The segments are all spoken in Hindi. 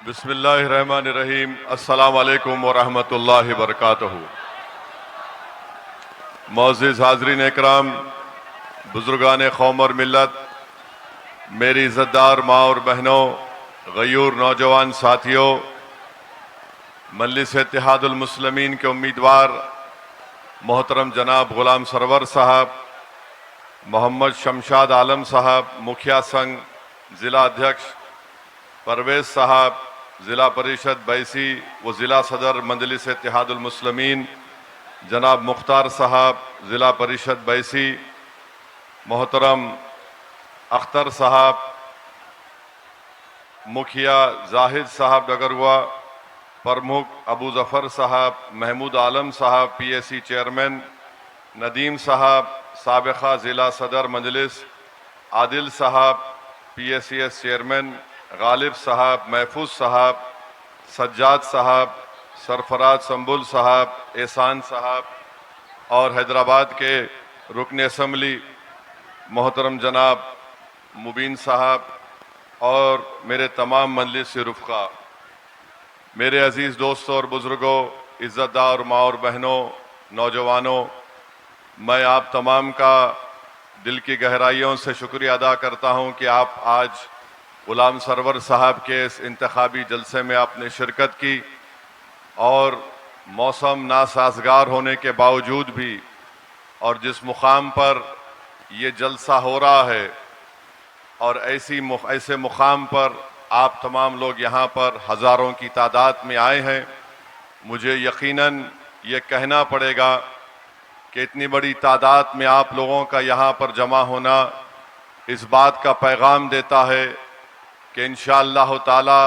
बिस्मिल्लाहिर्रहमानिर्रहीम। अस्सलाम वालेकुम वरहमतुल्लाहि वबरकातुहू। मोअज़्ज़िज़ हाज़रीन इकराम, बुजुर्गान कौम और मिल्लत, मेरी इज़्ज़तदार माँ और बहनों, गयूर नौजवान साथियों, मजलिस इत्तेहादुल मुस्लिमीन के उम्मीदवार मोहतरम जनाब गुलाम सरवर साहब, मोहम्मद शमशाद आलम साहब, मुखिया संघ ज़िला अध्यक्ष परवेज़ साहब, ज़िला परिषद बैसी व ज़िला सदर मजलिस इत्तेहादुल मुस्लिमीन जनाब मुख्तार साहब, ज़िला परिषद बैसी मोहतरम अख्तर साहब, मुखिया जाहिद साहब डगरुआ, प्रमुख अबू जफ़र साहब, महमूद आलम साहब PAC चेयरमैन, नदीम साहब साबिक़ा ज़िला सदर मजलिस, आदिल साहब PACS चेयरमैन, गालिब साहब, महफूज साहब, सज्जाद साहब, सरफराज संबुल साहब, एहसान साहब और हैदराबाद के रुकन असम्बली मोहतरम जनाब मुबीन साहब और मेरे तमाम मजलिस से रुफ़क़ा, मेरे अज़ीज़ दोस्तों और बुज़ुर्गों, इज़्ज़तदार माँ और बहनों, नौजवानों, मैं आप तमाम का दिल की गहराइयों से शुक्रिया अदा करता हूँ कि आप आज गुलाम सरवर साहब के इस इंतखाबी जलसे में आपने शिरकत की और मौसम नासाज़गार होने के बावजूद भी और जिस मुकाम पर ये जलसा हो रहा है और ऐसे मुकाम पर आप तमाम लोग यहाँ पर हज़ारों की तादाद में आए हैं, मुझे यकीनन ये कहना पड़ेगा कि इतनी बड़ी तादाद में आप लोगों का यहाँ पर जमा होना इस बात का पैगाम देता है कि इंशाअल्लाह ताला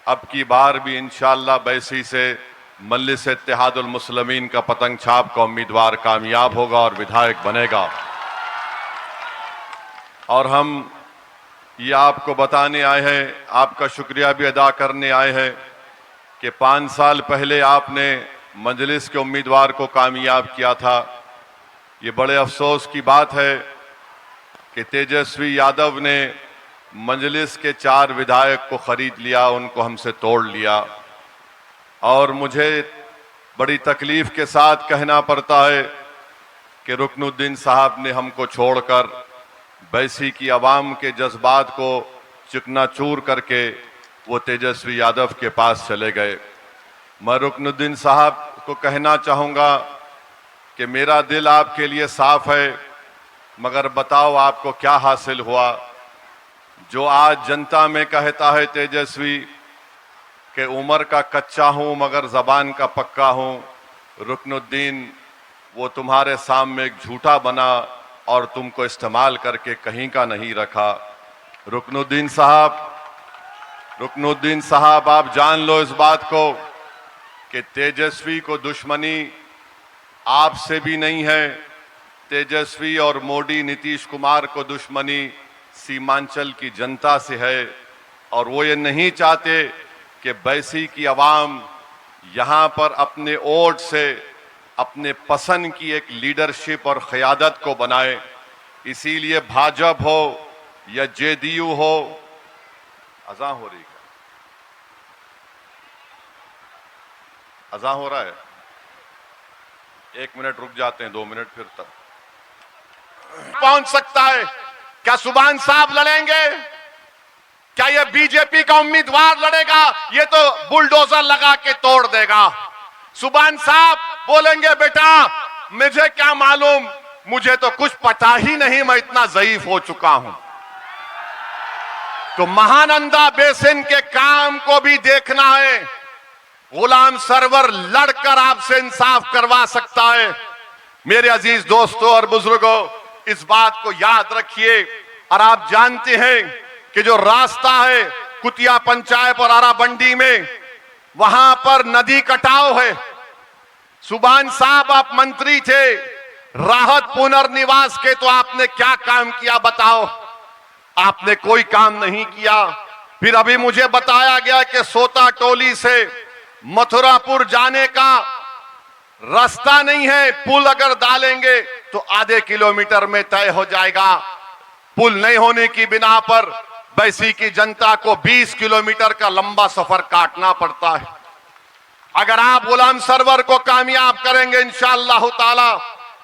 अब की बार भी इंशाअल्लाह बैसी से मजलिस इत्तेहादुल मुस्लिमीन का पतंग छाप का उम्मीदवार कामयाब होगा और विधायक बनेगा। और हम ये आपको बताने आए हैं, आपका शुक्रिया भी अदा करने आए हैं कि 5 साल पहले आपने मजलिस के उम्मीदवार को कामयाब किया था। ये बड़े अफसोस की बात है कि तेजस्वी यादव ने मजलिस के 4 विधायक को खरीद लिया, उनको हमसे तोड़ लिया और मुझे बड़ी तकलीफ के साथ कहना पड़ता है कि रुकनुद्दीन साहब ने हमको छोड़कर बैसी की आवाम के जज्बात को चिकनाचूर करके वो तेजस्वी यादव के पास चले गए। मैं रुकनुद्दीन साहब को कहना चाहूँगा कि मेरा दिल आपके लिए साफ है, मगर बताओ आपको क्या हासिल हुआ। जो आज जनता में कहता है तेजस्वी कि उम्र का कच्चा हूँ मगर ज़बान का पक्का हूँ, रुकनुद्दीन वो तुम्हारे सामने एक झूठा बना और तुमको इस्तेमाल करके कहीं का नहीं रखा। रुकनुद्दीन साहब आप जान लो इस बात को कि तेजस्वी को दुश्मनी आपसे भी नहीं है, तेजस्वी और मोदी नीतीश कुमार को दुश्मनी सीमांचल की जनता से है और वो ये नहीं चाहते कि बैसी की आवाम यहाँ पर अपने वोट से अपने पसंद की एक लीडरशिप और क़यादत को बनाए। इसीलिए भाजपा हो या JDU हो, अज़ां हो रही है, अज़ां हो रहा है, 1 मिनट रुक जाते हैं, 2 मिनट फिर तक पहुंच सकता है। क्या सुभान साहब लड़ेंगे? क्या ये बीजेपी का उम्मीदवार लड़ेगा? ये तो बुलडोजर लगा के तोड़ देगा। सुभान साहब बोलेंगे बेटा मुझे क्या मालूम, मुझे तो कुछ पता ही नहीं, मैं इतना ज़ईफ हो चुका हूं। तो महानंदा बेसिन के काम को भी देखना है। गुलाम सरवर लड़कर आपसे इंसाफ करवा सकता है। मेरे अजीज दोस्तों और बुजुर्गों, इस बात को याद रखिए। और आप जानते हैं कि जो रास्ता है कुतिया पंचायत और आराबंडी में, वहां पर नदी कटाव है। सुभान साहब आप मंत्री थे, राहत पुनर्निवास के, तो आपने क्या काम किया बताओ? आपने कोई काम नहीं किया। फिर अभी मुझे बताया गया कि सोता टोली से मथुरापुर जाने का रास्ता नहीं है, पुल अगर डालेंगे तो आधे किलोमीटर में तय हो जाएगा। पुल नहीं होने की बिना पर बैसी की जनता को 20 किलोमीटर का लंबा सफर काटना पड़ता है। अगर आप गुलाम सरवर को कामयाब करेंगे इंशाअल्लाह ताला,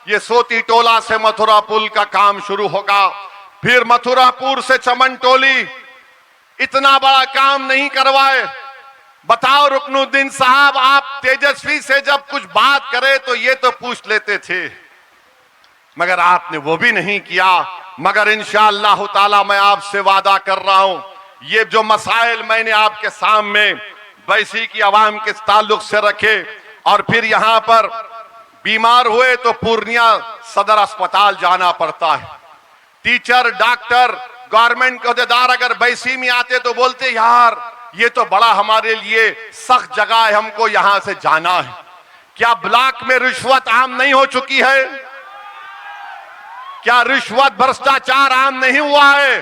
ये सोती टोला से मथुरा पुल का काम शुरू होगा, फिर मथुरापुर से चमन टोली। इतना बड़ा काम नहीं करवाए। बताओ रुकनुद्दीन साहब, आप तेजस्वी से जब कुछ बात करें तो ये तो पूछ लेते थे, मगर आपने वो भी नहीं किया। मगर इंशाअल्लाह ताला मैं आपसे वादा कर रहा हूं, ये जो मसाइल मैंने आपके सामने बैसी की आवाम के ताल्लुक से रखे, और फिर यहां पर बीमार हुए तो पूर्णिया सदर अस्पताल जाना पड़ता है। टीचर, डॉक्टर, गवर्नमेंट के अहदेदार अगर बैसी में आते तो बोलते यार ये तो बड़ा हमारे लिए सख्त जगह है, हमको यहां से जाना है। क्या ब्लॉक में रिश्वत आम नहीं हो चुकी है? क्या रिश्वत भ्रष्टाचार आम नहीं हुआ है?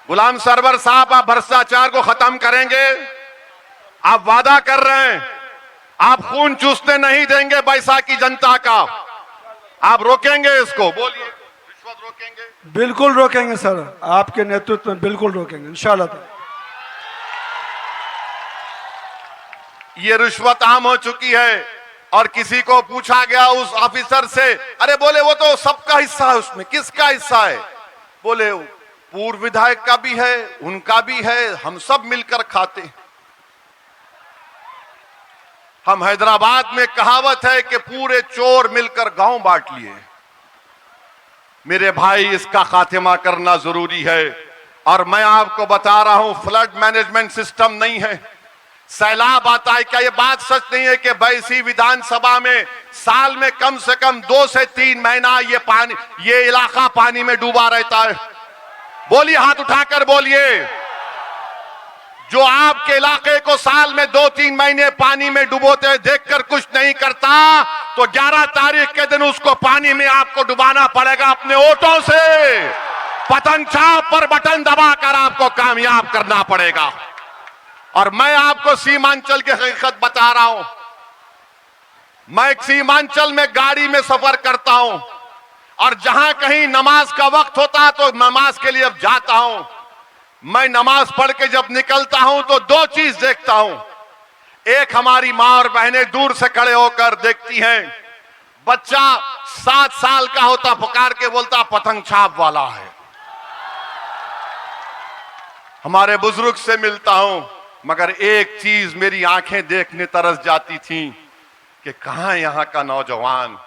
गुलाम सरवर साहब, आप भ्रष्टाचार को खत्म करेंगे? आप वादा कर रहे हैं, आप खून चूसने नहीं देंगे बैसा की जनता का, आप रोकेंगे इसको? बोलिए, रिश्वत रोकेंगे? बिल्कुल रोकेंगे सर, आपके नेतृत्व में बिल्कुल रोकेंगे इंशाअल्लाह। ये रिश्वत आम हो चुकी है, और किसी को पूछा गया उस ऑफिसर से, अरे बोले वो तो सबका हिस्सा है, उसमें किसका हिस्सा है? बोले पूर्व विधायक का भी है, उनका भी है, हम सब मिलकर खाते हैं। हम हैदराबाद में कहावत है कि पूरे चोर मिलकर गांव बांट लिए। मेरे भाई, इसका खात्मा करना जरूरी है। और मैं आपको बता रहा हूं, फ्लड मैनेजमेंट सिस्टम नहीं है, सैलाब आता है। क्या ये बात सच नहीं है कि बैसी विधानसभा में साल में कम से कम 2 से 3 महीना ये इलाका पानी में डूबा रहता है? बोलिए, हाथ उठाकर बोलिए। जो आपके इलाके को साल में 2-3 महीने पानी में डुबोते हुए देखकर कुछ नहीं करता, तो 11 तारीख के दिन उसको पानी में आपको डुबाना पड़ेगा अपने वोटों से। पतंग छाप पर बटन दबाकर आपको कामयाब करना पड़ेगा। और मैं आपको सीमांचल की हकीकत बता रहा हूं। मैं सीमांचल में गाड़ी में सफर करता हूं, और जहां कहीं नमाज का वक्त होता तो नमाज के लिए अब जाता हूं। मैं नमाज पढ़ के जब निकलता हूं तो 2 चीज देखता हूं। एक, हमारी मां और बहनें दूर से खड़े होकर देखती हैं। बच्चा 7 साल का होता, पुकार के बोलता पतंग छाप वाला है। हमारे बुजुर्ग से मिलता हूं, मगर एक चीज मेरी आंखें देखने तरस जाती थी कि कहां यहां का नौजवान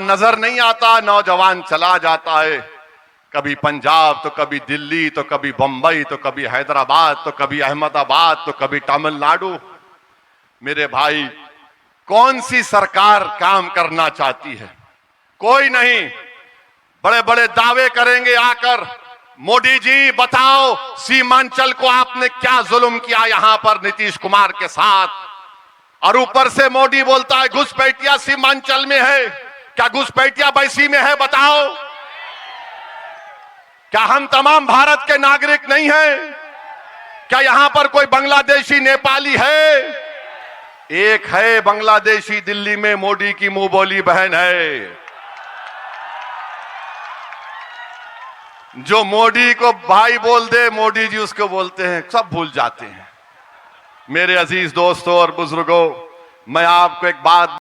नजर नहीं आता। नौजवान चला जाता है, कभी पंजाब तो कभी दिल्ली तो कभी बंबई तो कभी हैदराबाद तो कभी अहमदाबाद तो कभी तमिलनाडु। मेरे भाई, कौन सी सरकार काम करना चाहती है? कोई नहीं। बड़े बड़े दावे करेंगे आकर, मोदी जी बताओ सीमांचल को आपने क्या जुल्म किया यहां पर नीतीश कुमार के साथ। और ऊपर से मोदी बोलता है घुसपैठिया सीमांचल में है। क्या घुसपैठिया बैसी में है? बताओ। क्या हम तमाम भारत के नागरिक नहीं हैं? क्या यहां पर कोई बांग्लादेशी, नेपाली है? एक है बांग्लादेशी, दिल्ली में मोदी की मुंह बोली बहन है, जो मोदी को भाई बोल दे, मोदी जी उसको बोलते हैं, सब भूल जाते हैं। मेरे अजीज दोस्तों और बुजुर्गों, मैं आपको एक बात